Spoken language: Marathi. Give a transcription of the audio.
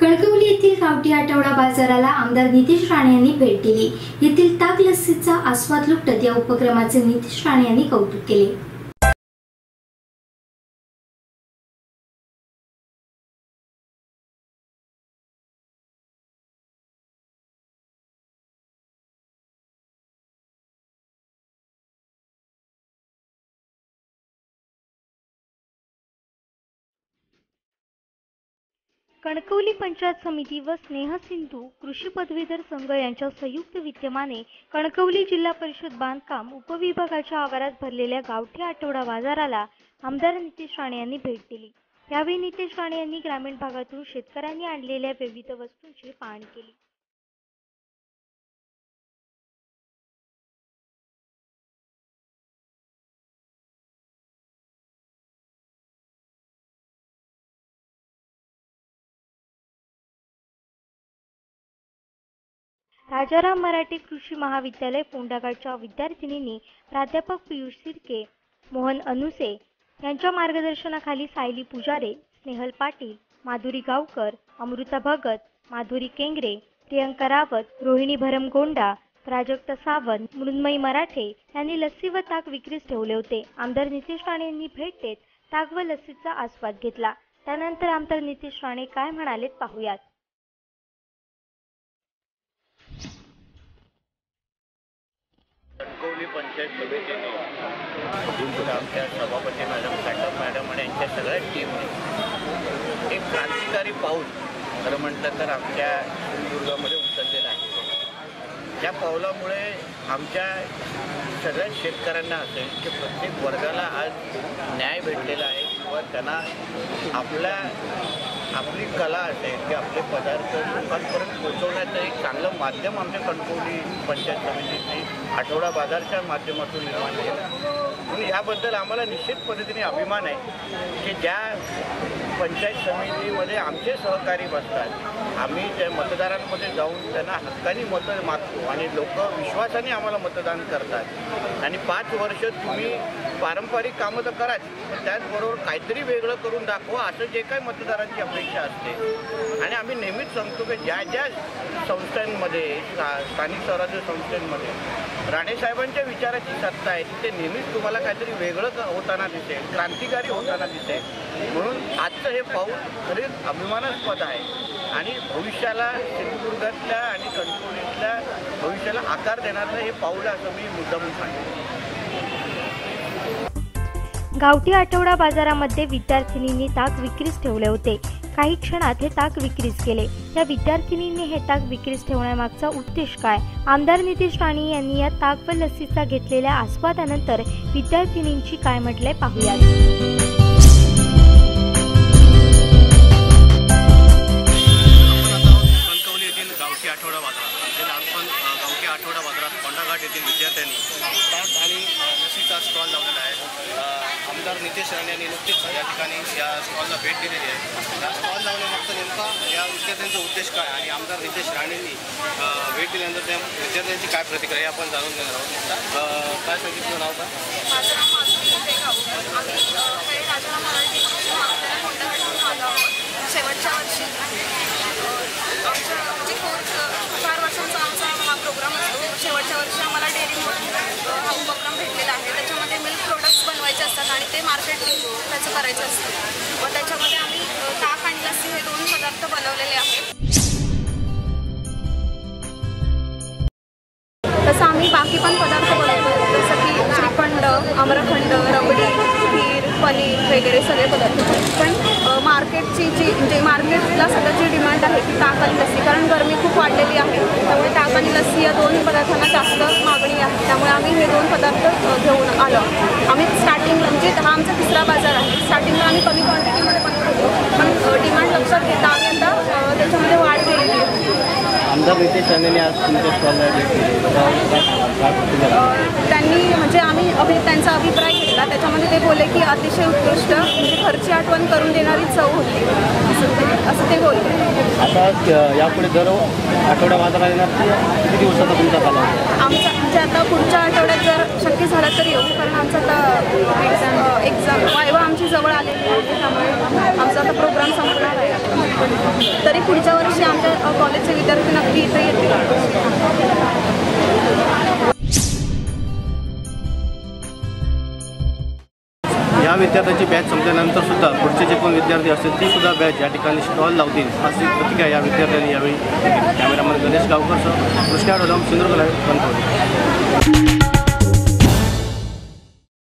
कणकवली येथील गावठी आठवडा बाजाराला आमदार नितेश राणे यांनी भेट दिली। येथील ताक लस्सीचा आस्वाद लुटत या उपक्रमाचे नितेश राणे यांनी कौतुक केले। कणकवली पंचायत समिती व स्नेहसिंधू कृषी पदवीधर संघ यांच्या संयुक्त विद्यमाने कणकवली जिल्हा परिषद बांधकाम उपविभागाच्या आवारात भरलेल्या गावठी आठवडा बाजाराला आमदार नितेश राणे यांनी भेट दिली। यावेळी नितेश राणे यांनी ग्रामीण भागातून शेतकऱ्यांनी आणलेल्या विविध वस्तूंची पाहणी केली। राजाराम मराठे कृषी महाविद्यालय फोंडाघाटच्या विद्यार्थिनींनी प्राध्यापक पियुष सिरके, मोहन अनुसे यांच्या मार्गदर्शनाखाली सायली पुजारे, स्नेहल पाटील, माधुरी गावकर, अमृता भगत, माधुरी केंगरे, प्रियंका रावत, रोहिणी भरमगोंडा, प्राजक्ता सावंत, मृण्मयी मराठे यांनी लस्सी व ताक विक्रीस ठेवले होते। आमदार नितेश राणे यांनी भेट देत ताक व लस्सीचा आस्वाद घेतला। त्यानंतर आमदार नितेश राणे काय म्हणालेत पाहूयात। कणकवली पंचायत समितीने आमच्या सभापती मॅडम, साटप मॅडम आणि यांच्या सगळ्या टीमने एक क्रांतिकारी पाऊल खरं म्हटलं तर आमच्या सिंधुदुर्गामध्ये उचललेलं आहे। त्या पावलामुळे आमच्या सगळ्या शेतकऱ्यांना असेल की प्रत्येक वर्गाला आज न्याय भेटलेला आहे किंवा त्यांना आपली कला असेल की आपले पदार्थ लोकांपर्यंत पोहोचवण्याचं एक चांगलं माध्यम आमच्या कणकवली पंचायत समितीने आठवडा बाजारच्या माध्यमातून निर्माण केलं। म्हणून याबद्दल आम्हाला निश्चित पद्धतीने अभिमान आहे की ज्या पंचायत समितीमध्ये आमचे सहकारी बसतात, आम्ही त्या मतदारांमध्ये जाऊन त्यांना हक्कानी मतं मागतो आणि लोक विश्वासाने आम्हाला मतदान करतात। आणि 5 वर्ष तुम्ही पारंपरिक कामं तर कराच, पण त्याचबरोबर काहीतरी वेगळं करून दाखवा असं जे काही मतदारांची अपेक्षा असते। आणि आम्ही नेहमीच सांगतो की ज्या ज्या संस्थांमध्ये स्थानिक स्वराज्य संस्थांमध्ये राणेसाहेबांच्या विचाराची सत्ता आहे तिथे नेहमीच तुम्हाला काहीतरी वेगळं होताना दिसेल, क्रांतिकारी होताना दिसेल। म्हणून आजचं हे पाऊल खरेच अभिमानास्पद आहे आणि भविष्याला सिंधुदुर्गातल्या आणि कणकवलीतल्या भविष्याला आकार देणारं हे पाऊल असं मी मुद्दामून सांगतो। गावठी आठवडा बाजारामध्ये विद्यार्थिनींनी ताक विक्रीस ठेवले होते। काही क्षणात हे ताक विक्रीस केले। या विद्यार्थिनींनी हे ताक विक्रीस ठेवण्यामागचा उद्देश काय? आमदार नितेश राणे यांनी या ताक व लस्सीचा घेतलेल्या आस्वादानंतर विद्यार्थिनींची काय म्हटलंय पाहूयात। कणकवली येथील गावठी आठवडा बाजारात आपण गावठी आठवडा बाजारात फोंडाघाट येथील विद्यार्थ्यांनी ताक आणि लस्सीचा स्टॉल लावलेला आहे। आमदार नितेश राणे यांनी नुकतीच या ठिकाणी या स्टॉलला भेट दिलेली आहे। या स्टॉल लावण्यामागचा नेमका या विद्यार्थ्यांचा उद्देश काय आणि आमदार नितेश राणेंनी भेट दिल्यानंतर त्या विद्यार्थ्यांची काय प्रतिक्रिया हे आपण जाणून घेणार आहोत। काय सांगितलं नाव का? माझं नाव माधुरी गावकर। आम्ही राजाराम मराठे कृषी महाविद्यालय फोंडाघाटहून आलो आहोत। शेवटच्या वर्षी आमच्या म्हणजे 4 वर्षांचा आमचा हा प्रोग्राम असतो। शेवटच्या वर्षी आम्हाला डेअरी म्हणून हा उपक्रम भेटलेला आहे। त्याच्यामध्ये मिल्क प्रोडक्ट्स बनवायचे असतात आणि ते मार्केटिंग त्याचं करायचं असतं व त्याच्यामध्ये आम्ही ताक आणि लस्सी हे 2 पदार्थ बनवलेले आहेत। तसं आम्ही बाकी पण पदार्थ बनवतो, जसं की श्रीखंड, आम्रखंड, रबडी, खीर, पनीर वगैरे सगळे पदार्थ। पण मार्केटची म्हणजे मार्केटला सध्याची डिमांड आहे की ताक आणि लस्सी, कारण गरमी खूप वाढलेली आहे त्यामुळे ताक आणि लस्सी या 2 पदार्थांना जास्त मागणी आहे। त्यामुळे आम्ही हे 2 पदार्थ घेऊन आलो। आम्ही स्टार्टिंगला म्हणजे हा आमचा 3रा बाजार आहे। स्टार्टिंगला आम्ही कमी क्वांटिटीमध्ये बनवत होतो, पण डिमांड लक्षात घेता आम्ही आता त्याच्यामध्ये वाढ केलेली आहे। आमदार नितेश राणेंनी आज तुमच्या स्टॉलला भेट दिली, त्यांनी म्हणजे आम्ही त्यांचा अभिप्राय घेतला। त्याच्यामध्ये ते बोलले की अतिशय उत्कृष्ट म्हणजे घरची आठवण करून देणारी चव होती असं ते बोलले। आता यापुढे दर आठवडा बाजाराला येणार की किती दिवसाचा तुमचा कालावधी? आमचा म्हणजे आता पुढच्या आठवड्यात जर शक्य झालं तर येऊ, कारण आमचा आता एक्झाम वायवा आमची जवळ आलेली आहे, त्यामुळे आमचा आता प्रोग्राम संपणार आहे. तरी पुढच्या वर्षी आमच्या कॉलेजचे विद्यार्थी नक्की इथे येतील. या विद्यार्थ्यांची बॅच संपल्यानंतर सुद्धा पुढचे जे पण विद्यार्थी असतील ती सुद्धा बॅच या ठिकाणी स्टॉल लावतील अशी प्रतिक्रिया या विद्यार्थ्यांनी यावेळी. कॅमेरामॅन गणेश गावकरसह कृष्णा डोलम, सिंधुदुर्ग लाईव्ह, कणकवली.